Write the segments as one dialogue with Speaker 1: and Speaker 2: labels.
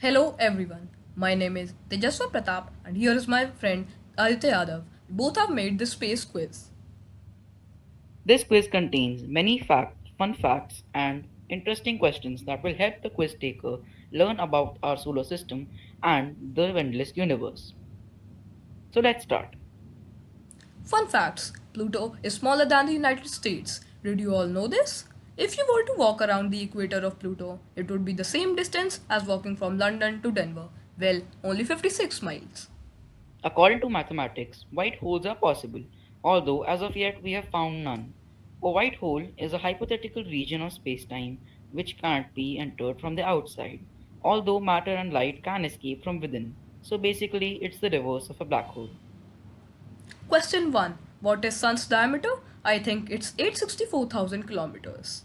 Speaker 1: Hello everyone, my name is Tejaswa Pratap and here is my friend Aditya Yadav. We both have made this space quiz.
Speaker 2: This quiz contains many fun facts, and interesting questions that will help the quiz taker learn about our solar system and the endless universe. So let's start.
Speaker 1: Fun facts, Pluto is smaller than the United States. Did you all know this? If you were to walk around the equator of Pluto, it would be the same distance as walking from London to Denver. Well, only 56 miles.
Speaker 2: According to mathematics, white holes are possible, although as of yet we have found none. A white hole is a hypothetical region of spacetime which can't be entered from the outside, although matter and light can escape from within. So basically, it's the reverse of a black hole.
Speaker 1: Question 1. What is Sun's diameter? I think it's 864,000 kilometers.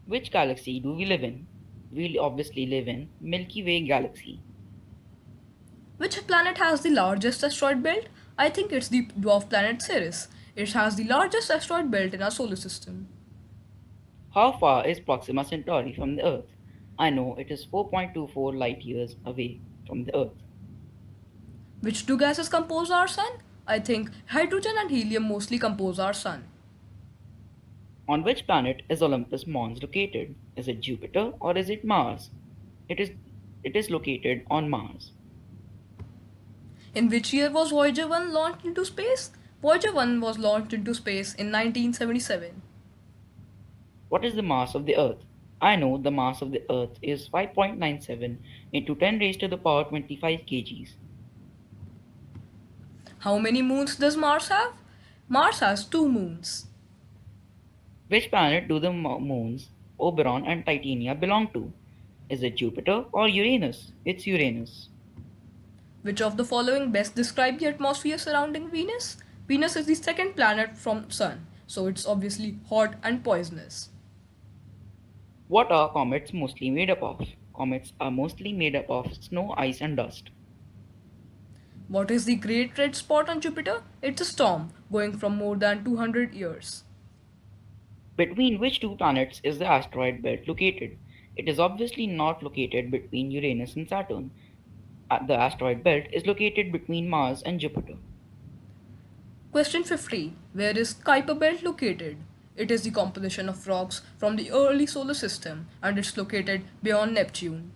Speaker 2: Which galaxy do we live in? We obviously live in Milky Way galaxy.
Speaker 1: Which planet has the largest asteroid belt? I think it's the dwarf planet Ceres. It has the largest asteroid belt in our solar system.
Speaker 2: How far is Proxima Centauri from the Earth? I know it is 4.24 light years away from the Earth.
Speaker 1: Which two gases compose our sun? I think hydrogen and helium mostly compose our sun.
Speaker 2: On which planet is Olympus Mons located? Is it Jupiter or is it Mars? It is it is located on Mars.
Speaker 1: In which year was Voyager 1 launched into space? Voyager 1 was launched into space in 1977.
Speaker 2: What is the mass of the Earth? I know the mass of the Earth is 5.97 into 10 raised to the power 25 kgs.
Speaker 1: How many moons does Mars have? Mars has two moons.
Speaker 2: Which planet do the moons Oberon and Titania belong to? Is it Jupiter or Uranus? It's Uranus.
Speaker 1: Which of the following best describe the atmosphere surrounding Venus? Venus is the second planet from Sun, so it's obviously hot and poisonous.
Speaker 2: What are comets mostly made up of? Comets are mostly made up of snow, ice, and dust.
Speaker 1: What is the Great Red Spot on Jupiter? It's a storm going from more than 200 years.
Speaker 2: Between which two planets is the asteroid belt located? It is obviously not located between Uranus and Saturn. The asteroid belt is located between Mars and Jupiter.
Speaker 1: Question 50. Where is Kuiper Belt located? It is the composition of rocks from the early solar system and it's located beyond Neptune.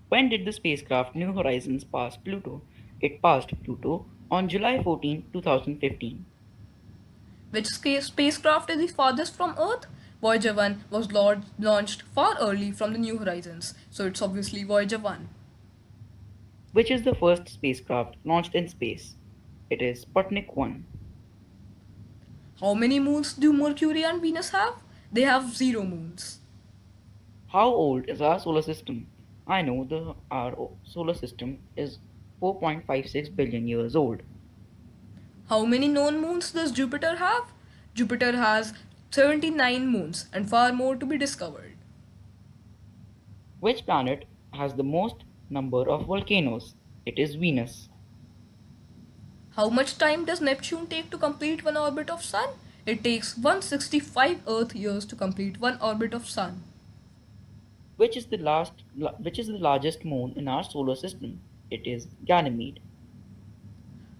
Speaker 2: When did the spacecraft New Horizons pass Pluto? It passed Pluto on July 14, 2015.
Speaker 1: Which spacecraft is the farthest from Earth? Voyager 1 was launched far early from the New Horizons, so it's obviously Voyager 1.
Speaker 2: Which is the first spacecraft launched in space? It is Sputnik 1.
Speaker 1: How many moons do Mercury and Venus have? They have zero moons.
Speaker 2: How old is our solar system? I know our solar system is 4.56 billion years old.
Speaker 1: How many known moons does Jupiter have? Jupiter has 79 moons and far more to be discovered.
Speaker 2: Which planet has the most number of volcanoes? It is Venus.
Speaker 1: How much time does Neptune take to complete one orbit of Sun? It takes 165 Earth years to complete one orbit of Sun.
Speaker 2: Which is the largest moon in our solar system? It is Ganymede.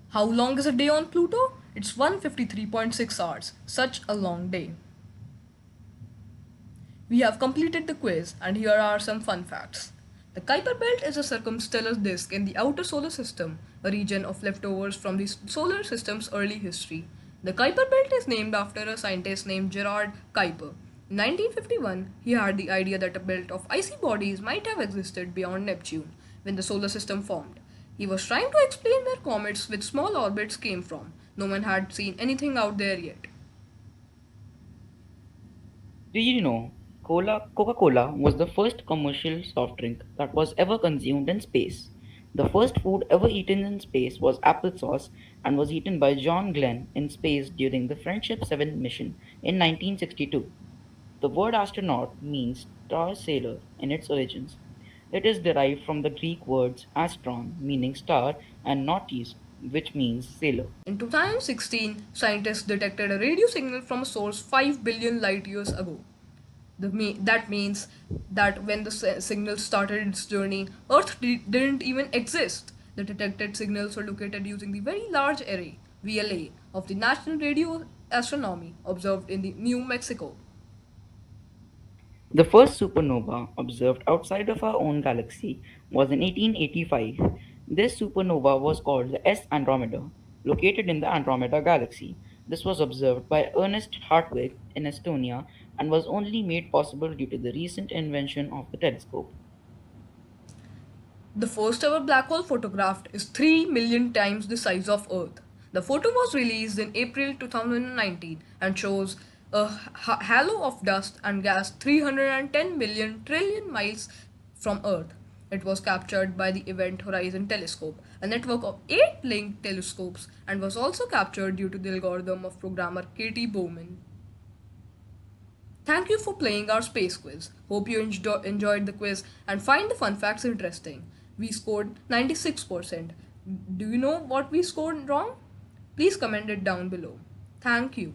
Speaker 1: How long is a day on Pluto? It's 153.6 hours. Such a long day. We have completed the quiz and here are some fun facts. The Kuiper Belt is a circumstellar disk in the outer solar system, a region of leftovers from the solar system's early history. The Kuiper Belt is named after a scientist named Gerard Kuiper. In 1951, he had the idea that a belt of icy bodies might have existed beyond Neptune when the solar system formed. He was trying to explain where comets with small orbits came from. No one had seen anything out there yet.
Speaker 2: Do you know Coca-Cola was the first commercial soft drink that was ever consumed in space. The first food ever eaten in space was applesauce and was eaten by John Glenn in space during the Friendship 7 mission in 1962. The word astronaut means star sailor in its origins. It is derived from the Greek words astron, meaning star, and nautis, which means sailor.
Speaker 1: In 2016, scientists detected a radio signal from a source 5 billion light years ago. That means that when the signal started its journey, Earth didn't even exist. The detected signals were located using the Very Large Array (VLA) of the National Radio Astronomy observed in the New Mexico.
Speaker 2: The first supernova observed outside of our own galaxy was in 1885. This supernova was called the S Andromeda, located in the Andromeda galaxy. This was observed by Ernest Hartwig in Estonia and was only made possible due to the recent invention of the telescope.
Speaker 1: The first ever black hole photographed is 3 million times the size of Earth. The photo was released in April 2019 and shows a halo of dust and gas 310 million trillion miles from Earth. It was captured by the Event Horizon Telescope, a network of 8 linked telescopes, and was also captured due to the algorithm of programmer Katie Bowman. Thank you for playing our space quiz. Hope you enjoyed the quiz and find the fun facts interesting. We scored 96%. Do you know what we scored wrong? Please comment it down below. Thank you.